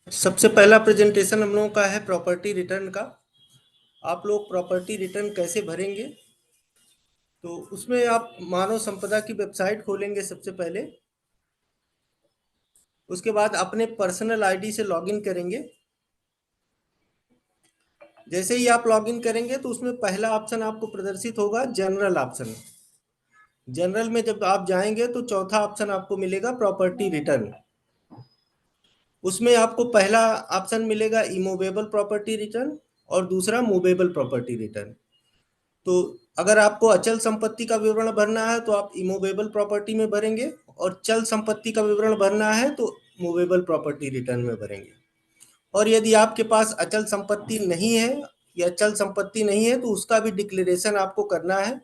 सबसे पहला प्रेजेंटेशन हम लोगों का है प्रॉपर्टी रिटर्न का। आप लोग प्रॉपर्टी रिटर्न कैसे भरेंगे? तो उसमें आप मानव संपदा की वेबसाइट खोलेंगे सबसे पहले। उसके बाद अपने पर्सनल आईडी से लॉगिन करेंगे। जैसे ही आप लॉगिन करेंगे तो उसमें पहला ऑप्शन आपको प्रदर्शित होगा जनरल ऑप्शन। जनरल में जब आप जाएंगे तो चौथा ऑप्शन आपको मिलेगा प्रॉपर्टी रिटर्न। उसमें आपको पहला ऑप्शन मिलेगा इमूवेबल प्रॉपर्टी रिटर्न और दूसरा मूवेबल प्रॉपर्टी रिटर्न। तो अगर आपको अचल संपत्ति का विवरण भरना है तो आप इमूवेबल प्रॉपर्टी में भरेंगे, और चल संपत्ति का विवरण भरना है तो मूवेबल प्रॉपर्टी रिटर्न में भरेंगे। और यदि आपके पास अचल संपत्ति नहीं है या चल संपत्ति नहीं है तो उसका भी डिक्लेरेशन आपको करना है।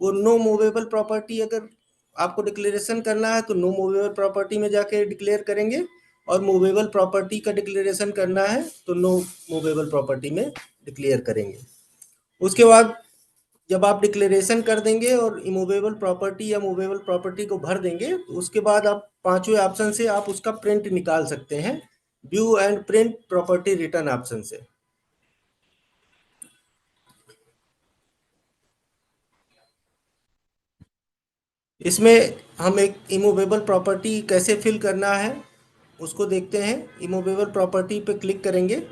वो नो मूवेबल प्रॉपर्टी अगर आपको डिक्लेरेशन करना है तो नो मूवेबल प्रॉपर्टी में जाके डिक्लेयर करेंगे, और मूवेबल प्रॉपर्टी का डिक्लेरेशन करना है तो नो मूवेबल प्रॉपर्टी में डिक्लेयर करेंगे। उसके बाद जब आप डिक्लेरेशन कर देंगे और इमूवेबल प्रॉपर्टी या मूवेबल प्रॉपर्टी को भर देंगे तो उसके बाद आप पांचवें ऑप्शन से आप उसका प्रिंट निकाल सकते हैं, view and print property return option से। इसमें हम एक इमूवेबल प्रॉपर्टी कैसे फिल करना है उसको देखते हैं। इमूवेबल प्रॉपर्टी पे क्लिक करेंगे,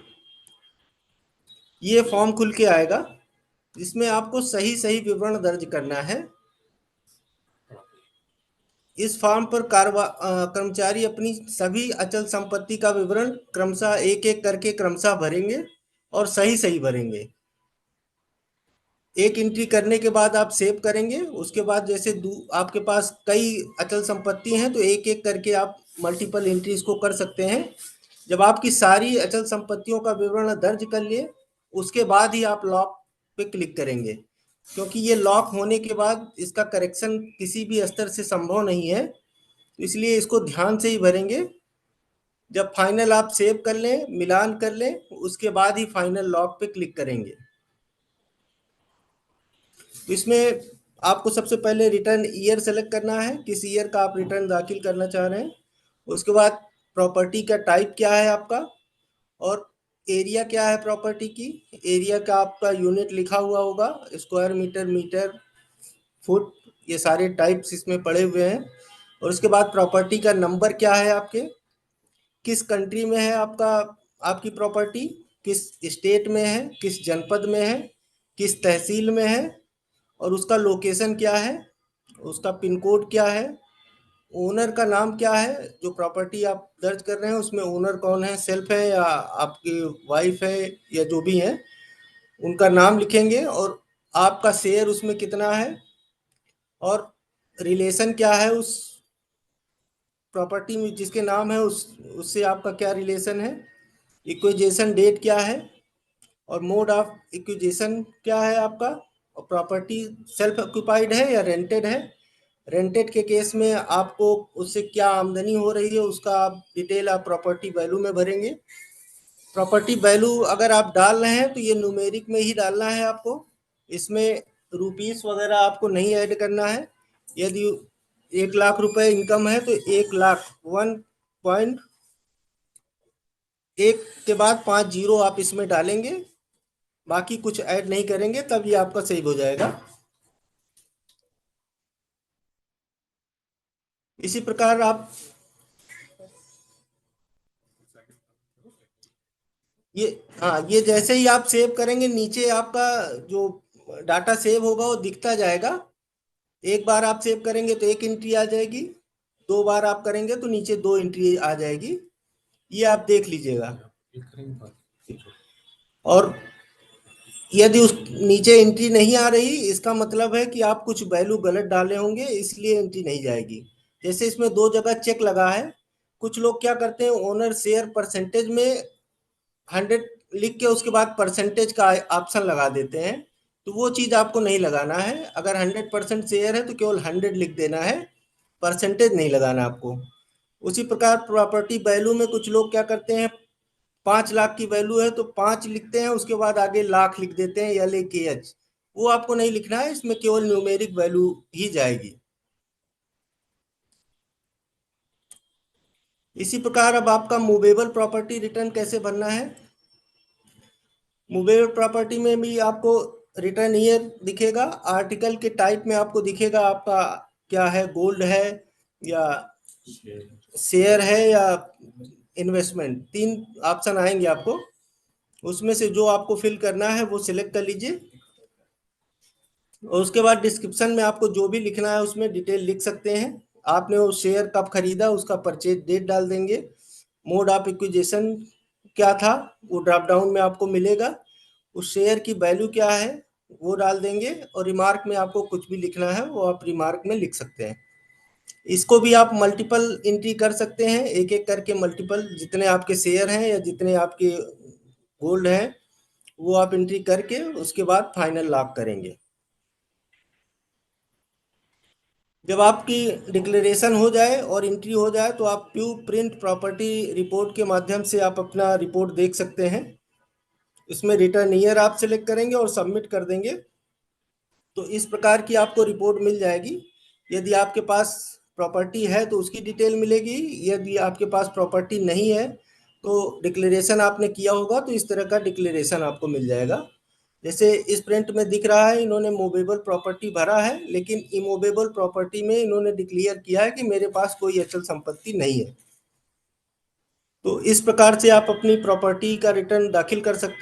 ये फॉर्म खुल के आएगा। इसमें आपको सही सही विवरण दर्ज करना है। इस फॉर्म पर कर्मचारी अपनी सभी अचल संपत्ति का विवरण क्रमशः एक एक करके क्रमशः भरेंगे और सही सही भरेंगे। एक एंट्री करने के बाद आप सेव करेंगे। उसके बाद जैसे आपके पास कई अचल संपत्ति हैं तो एक एक करके आप मल्टीपल एंट्रीज को कर सकते हैं। जब आपकी सारी अचल संपत्तियों का विवरण दर्ज कर लिए उसके बाद ही आप लॉक पे क्लिक करेंगे, क्योंकि ये लॉक होने के बाद इसका करेक्शन किसी भी स्तर से संभव नहीं है, इसलिए इसको ध्यान से ही भरेंगे। जब फाइनल आप सेव कर लें, मिलान कर लें, उसके बाद ही फाइनल लॉक पे क्लिक करेंगे। तो इसमें आपको सबसे पहले रिटर्न ईयर सेलेक्ट करना है, किस ईयर का आप रिटर्न दाखिल करना चाह रहे हैं। उसके बाद प्रॉपर्टी का टाइप क्या है आपका, और एरिया क्या है प्रॉपर्टी की। एरिया का आपका यूनिट लिखा हुआ होगा, स्क्वायर मीटर, मीटर, फुट, ये सारे टाइप्स इसमें पड़े हुए हैं। और उसके बाद प्रॉपर्टी का नंबर क्या है आपके, किस कंट्री में है आपका, आपकी प्रॉपर्टी किस स्टेट में है, किस जनपद में है, किस तहसील में है, और उसका लोकेशन क्या है, उसका पिन कोड क्या है, ओनर का नाम क्या है। जो प्रॉपर्टी आप दर्ज कर रहे हैं उसमें ओनर कौन है, सेल्फ है या आपकी वाइफ है या जो भी है, उनका नाम लिखेंगे। और आपका शेयर उसमें कितना है, और रिलेशन क्या है उस प्रॉपर्टी में जिसके नाम है उससे आपका क्या रिलेशन है। इक्विजेशन डेट क्या है, और मोड ऑफ इक्विजेशन क्या है आपका, और प्रॉपर्टी सेल्फ ऑक्यूपाइड है या रेंटेड है। रेंटेड के केस में आपको उससे क्या आमदनी हो रही है उसका आप डिटेल आप प्रॉपर्टी वैल्यू में भरेंगे। प्रॉपर्टी वैल्यू अगर आप डाल रहे हैं तो ये न्यूमेरिक में ही डालना है आपको, इसमें रुपीस वगैरह आपको नहीं ऐड करना है। यदि 1 लाख रुपए इनकम है तो 1 लाख 1.1 के बाद 5 जीरो आप इसमें डालेंगे, बाकी कुछ ऐड नहीं करेंगे, तब ये आपका सेव हो जाएगा। इसी प्रकार आप ये, हाँ, ये जैसे ही आप सेव करेंगे नीचे आपका जो डाटा सेव होगा वो दिखता जाएगा। एक बार आप सेव करेंगे तो एक एंट्री आ जाएगी, 2 बार आप करेंगे तो नीचे 2 एंट्री आ जाएगी, ये आप देख लीजिएगा। और यदि उस नीचे एंट्री नहीं आ रही इसका मतलब है कि आप कुछ वैल्यू गलत डाले होंगे, इसलिए एंट्री नहीं जाएगी। जैसे इसमें 2 जगह चेक लगा है, कुछ लोग क्या करते हैं ओनर शेयर परसेंटेज में 100 लिख के उसके बाद परसेंटेज का ऑप्शन लगा देते हैं, तो वो चीज़ आपको नहीं लगाना है। अगर 100% शेयर है तो केवल 100 लिख देना है, परसेंटेज नहीं लगाना आपको। उसी प्रकार प्रॉपर्टी वैल्यू में कुछ लोग क्या करते हैं, 5 लाख की वैल्यू है तो 5 लिखते हैं, उसके बाद आगे लाख लिख देते हैं, LAKH। वो आपको नहीं लिखना है, इसमें केवल न्यूमेरिक वैल्यू ही जाएगी। इसी प्रकार अब आपका मूवेबल प्रॉपर्टी रिटर्न कैसे भरना है। मूवेबल प्रॉपर्टी में भी आपको रिटर्न ईयर दिखेगा, आर्टिकल के टाइप में आपको दिखेगा आपका क्या है, गोल्ड है या शेयर है या इन्वेस्टमेंट, 3 ऑप्शन आएंगे आपको, उसमें से जो आपको फिल करना है वो सिलेक्ट कर लीजिए। और उसके बाद डिस्क्रिप्शन में आपको जो भी लिखना है उसमें डिटेल लिख सकते हैं। आपने वो शेयर कब खरीदा उसका परचेज डेट डाल देंगे। मोड ऑफ एक्विजिशन क्या था वो ड्रॉप डाउन में आपको मिलेगा। उस शेयर की वैल्यू क्या है वो डाल देंगे, और रिमार्क में आपको कुछ भी लिखना है वो आप रिमार्क में लिख सकते हैं। इसको भी आप मल्टीपल एंट्री कर सकते हैं, एक एक करके मल्टीपल, जितने आपके शेयर हैं या जितने आपके गोल्ड हैं वो आप एंट्री करके उसके बाद फाइनल लॉक करेंगे। जब आपकी डिक्लेरेशन हो जाए और एंट्री हो जाए तो आप व्यू प्रिंट प्रॉपर्टी रिपोर्ट के माध्यम से आप अपना रिपोर्ट देख सकते हैं। इसमें रिटर्न ईयर आप सिलेक्ट करेंगे और सबमिट कर देंगे तो इस प्रकार की आपको रिपोर्ट मिल जाएगी। यदि आपके पास प्रॉपर्टी है तो उसकी डिटेल मिलेगी, यदि आपके पास प्रॉपर्टी नहीं है तो डिक्लेरेशन आपने किया होगा तो इस तरह का डिक्लेरेशन आपको मिल जाएगा। जैसे इस प्रिंट में दिख रहा है इन्होंने मूवेबल प्रॉपर्टी भरा है, लेकिन इमूवेबल प्रॉपर्टी में इन्होंने डिक्लेयर किया है कि मेरे पास कोई अचल संपत्ति नहीं है। तो इस प्रकार से आप अपनी प्रॉपर्टी का रिटर्न दाखिल कर सकते हैं।